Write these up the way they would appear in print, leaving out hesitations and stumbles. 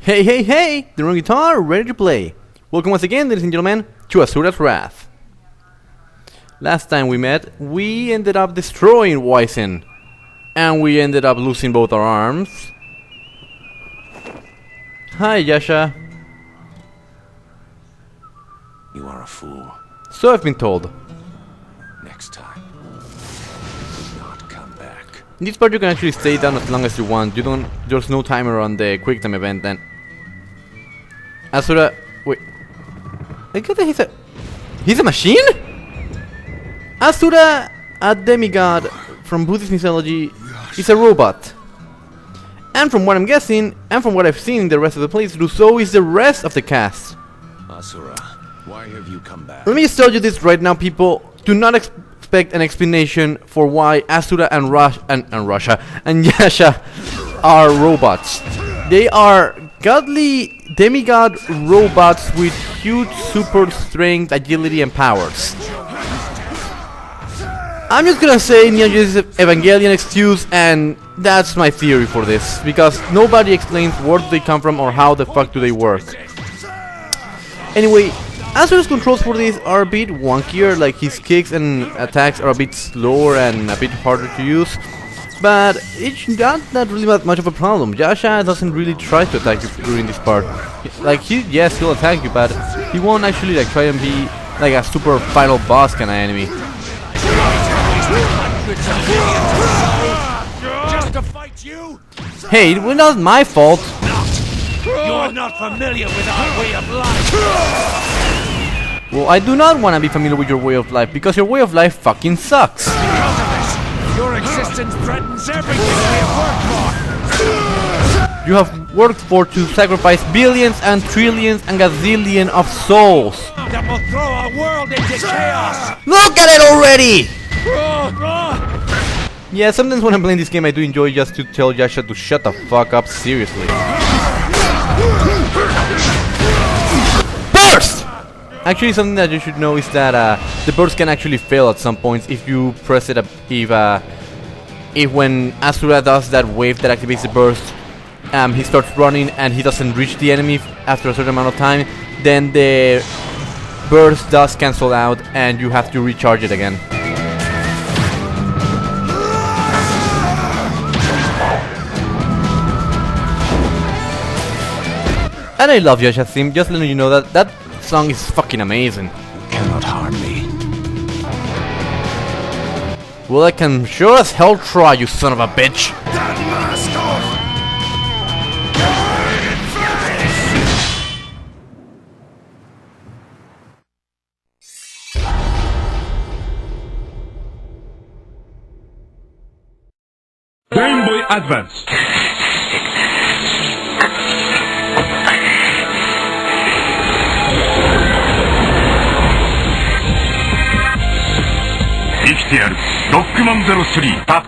Hey, hey, hey! The RunnerGuitar, ready to play. Welcome once again, ladies and gentlemen, to Asura's Wrath. Last time we met, we ended up destroying Wysen. And we ended up losing both our arms. Hi, Yasha. You are a fool. So I've been told. Next time, do not come back. In this part you can actually stay down as long as you want. There's no timer on the quick time event then. Asura, wait. I guess that he's a machine? Asura, a demigod from Buddhist mythology, is a robot. And from what I'm guessing, and from what I've seen in the rest of the playthrough, so is the rest of the cast. Asura, why have you come back? Let me just tell you this right now, people. Do not expect an explanation for why Asura and Yasha are robots. They are godly demigod robots with huge super strength, agility, and powers. I'm just gonna say Neon Genesis Evangelion excuse, and that's my theory for this, because nobody explains where do they come from or how the fuck do they work. Anyway, Asura's controls for this are a bit wonkier, like his kicks and attacks are a bit slower and a bit harder to use, but it's not really much of a problem. Yasha doesn't really try to attack you during this part. Like, yes, he'll attack you, but he won't actually like try and be like a super final boss kind of enemy. Just to fight you? Hey, it was not my fault. You're not familiar with our way of life. Well, I do not want to be familiar with your way of life, because your way of life fucking sucks. Because of this, your existence threatens everything we have worked for. You have worked for to sacrifice billions and trillions and gazillion of souls. That will throw our world into chaos. Look at it already! Yeah, sometimes when I'm playing this game I do enjoy just to tell Yasha to shut the fuck up, seriously. Burst! Actually, something that you should know is that the burst can actually fail at some points if you press it if when Asura does that wave that activates the burst, he starts running and he doesn't reach the enemy after a certain amount of time, then the burst does cancel out and you have to recharge it again. And I love Yasha's theme, just letting you know that that song is fucking amazing. You cannot harm me. Well, I can sure as hell try, you son of a bitch. That mask off! Game Boy Advance. Rockman 03 タップ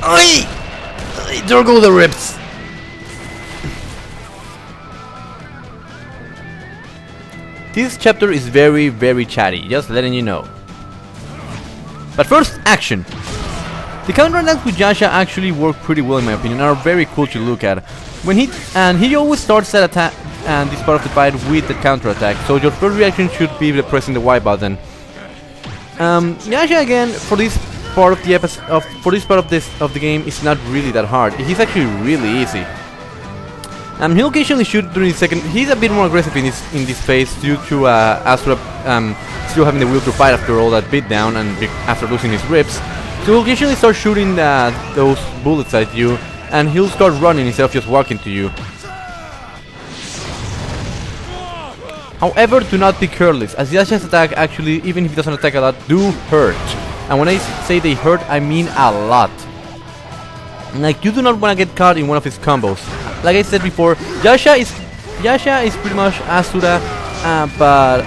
Oi! There go the rips. This chapter is very, very chatty, just letting you know. But first, action! The counterattacks with Yasha actually work pretty well in my opinion, and are very cool to look at. He always starts that attack and this part of the fight with the counterattack, so your first reaction should be pressing the Y button. Yasha again for this part of the of the game is not really that hard. He's actually really easy. He'll occasionally shoot during the second. He's a bit more aggressive in this phase due to Asura still having the will to fight after all that beatdown and after losing his ribs. So he'll occasionally start shooting those bullets at you, and he'll start running instead of just walking to you. However, do not be careless, as Yasha's attack actually, even if he doesn't attack a lot, do hurt. And when I say they hurt, I mean a lot. Like, you do not want to get caught in one of his combos. Like I said before, Yasha is pretty much Asura, but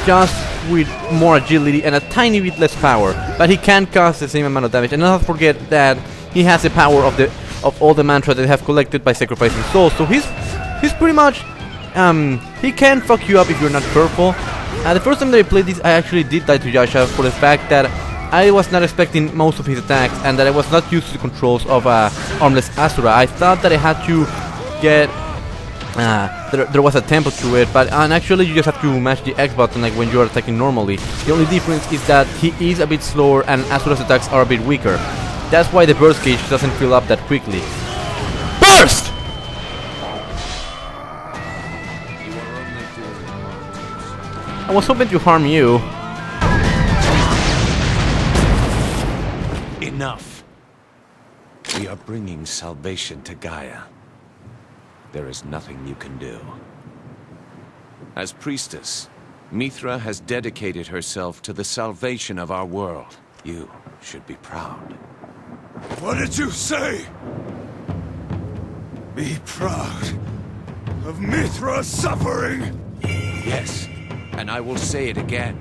just with more agility and a tiny bit less power. But he can cause the same amount of damage. And not forget that he has the power of all the mantras that they have collected by sacrificing souls. So his He's pretty much, he can fuck you up if you're not careful. The first time that I played this, I actually did die to Yasha for the fact that I was not expecting most of his attacks and that I was not used to the controls of Armless Asura. I thought that I had to get, there was a tempo to it, but actually you just have to mash the X button like when you are attacking normally. The only difference is that he is a bit slower and Asura's attacks are a bit weaker. That's why the burst gauge doesn't fill up that quickly. Burst! I was hoping to harm you. Enough. We are bringing salvation to Gaia. There is nothing you can do. As priestess, Mithra has dedicated herself to the salvation of our world. You should be proud. What did you say? Be proud of Mithra's suffering. Yes, and I will say it again.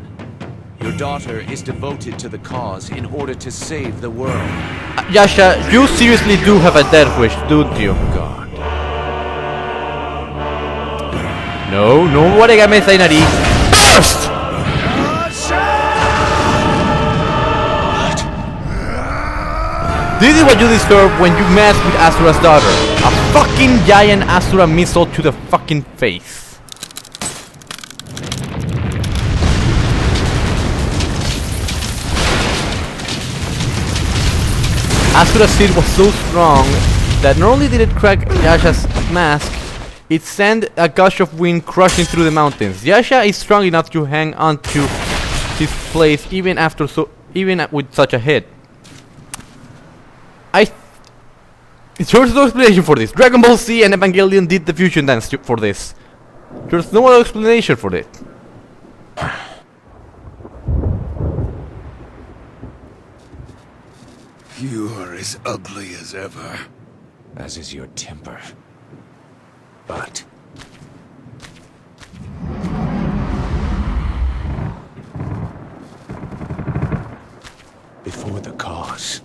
Your daughter is devoted to the cause in order to save the world. Yasha, you seriously do have a death wish, don't you? God. No, no origami Zainari. Burst! This is what you deserve when you mess with Asura's daughter. A fucking giant Asura missile to the fucking face. Asura's seed was so strong that not only did it crack Yasha's mask, it sent a gush of wind crushing through the mountains. Yasha is strong enough to hang on to his place even with such a hit. There's no explanation for this. Dragon Ball Z and Evangelion did the fusion dance for this. There's no other explanation for it. You are as ugly as ever. As is your temper. But before the cause.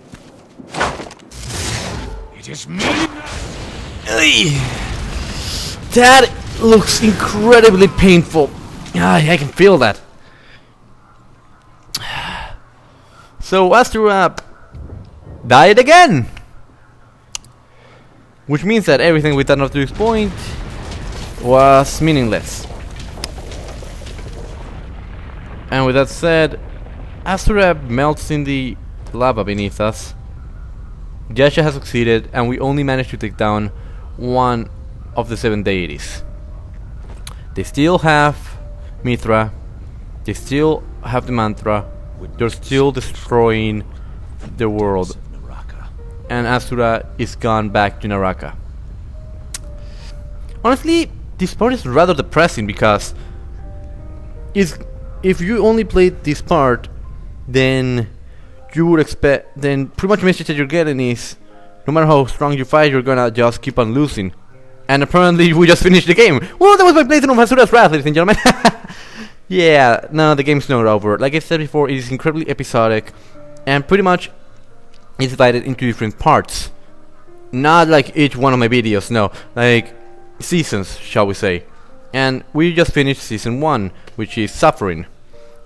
It is me. That looks incredibly painful. I can feel that. So Asura died again, which means that everything we've done up to this point was meaningless. And with that said, Asura melts in the lava beneath us. Yasha has succeeded, and we only managed to take down one of the 7 deities. They still have Mithra, they still have the mantra, they're still destroying the world, and Asura is gone back to Naraka. Honestly, this part is rather depressing because if you only played this part, then you would expect, then pretty much the message that you're getting is no matter how strong you fight, you're gonna just keep on losing. And apparently we just finished the game. Well, that was my playthrough of Asura's Wrath, ladies and gentlemen. Yeah, no, the game's not over. Like I said before, it is incredibly episodic, and pretty much it's divided into different parts. Not like each one of my videos, no, like seasons, shall we say. And we just finished season 1, which is Suffering.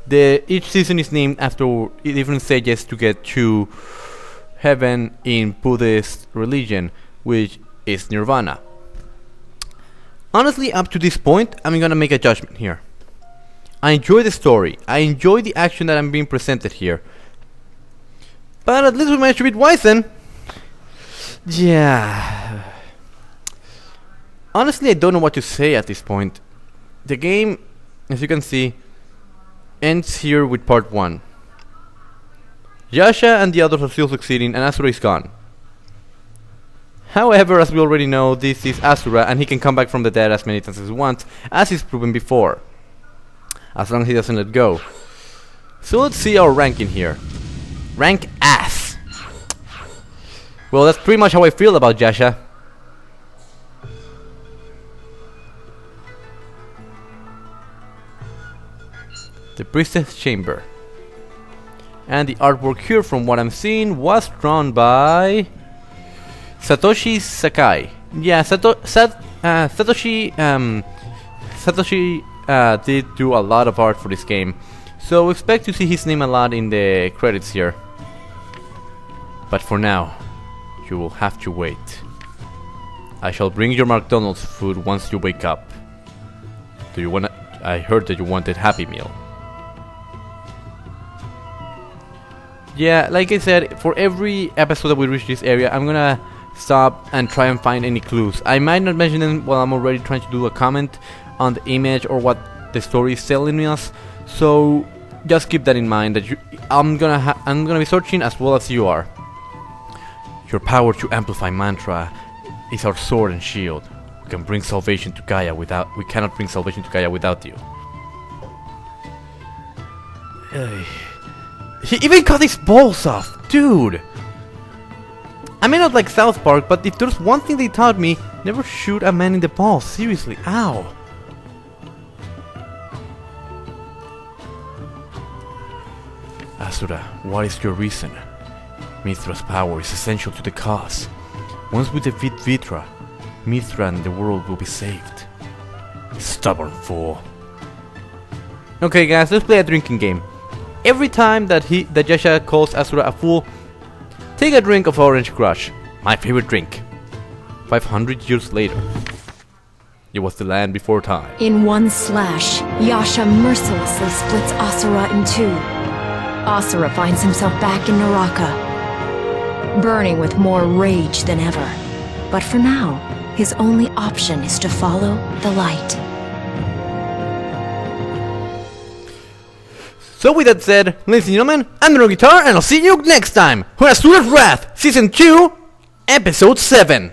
Each season is named after different stages to get to heaven in Buddhist religion, which is Nirvana. Honestly, up to this point, I'm gonna make a judgment here. I enjoy the story, I enjoy the action that I'm being presented here, but at least we managed to beat Wyzen. Yeah. Honestly, I don't know what to say at this point. The game, as you can see, ends here with part 1. Yasha and the others are still succeeding, and Asura is gone. However, as we already know, this is Asura, and he can come back from the dead as many times as he wants, as he's proven before, as long as he doesn't let go. So let's see our ranking here. Rank ass. Well, that's pretty much how I feel about Yasha. The Priestess Chamber. And the artwork here, from what I'm seeing, was drawn by Satoshi Sakai. Yeah, Satoshi did do a lot of art for this game, so expect to see his name a lot in the credits here. But for now, you will have to wait. I shall bring your McDonald's food once you wake up. Do you wanna? I heard that you wanted Happy Meal. Yeah, like I said, for every episode that we reach this area, I'm gonna stop and try and find any clues. I might not mention them while I'm already trying to do a comment on the image or what the story is telling us. So just keep that in mind. That I'm gonna be searching as well as you are. Your power to amplify mantra is our sword and shield. We can bring salvation to Gaia without. We cannot bring salvation to Gaia without you. He even cut his balls off, dude. I may not like South Park, but if there's one thing they taught me, never shoot a man in the balls. Seriously, ow. Asura, what is your reason? Mithra's power is essential to the cause. Once we defeat Mithra and the world will be saved. Stubborn fool. Okay guys, let's play a drinking game. Every time that Yasha calls Asura a fool, take a drink of Orange Crush, my favorite drink. 500 years later. It was the land before time. In one slash, Yasha mercilessly splits Asura in two. Asura finds himself back in Naraka, burning with more rage than ever. But for now, his only option is to follow the light. So with that said, ladies and gentlemen, I'm RunnerGuitar and I'll see you next time for Asura's Wrath, Season 2, Episode 7.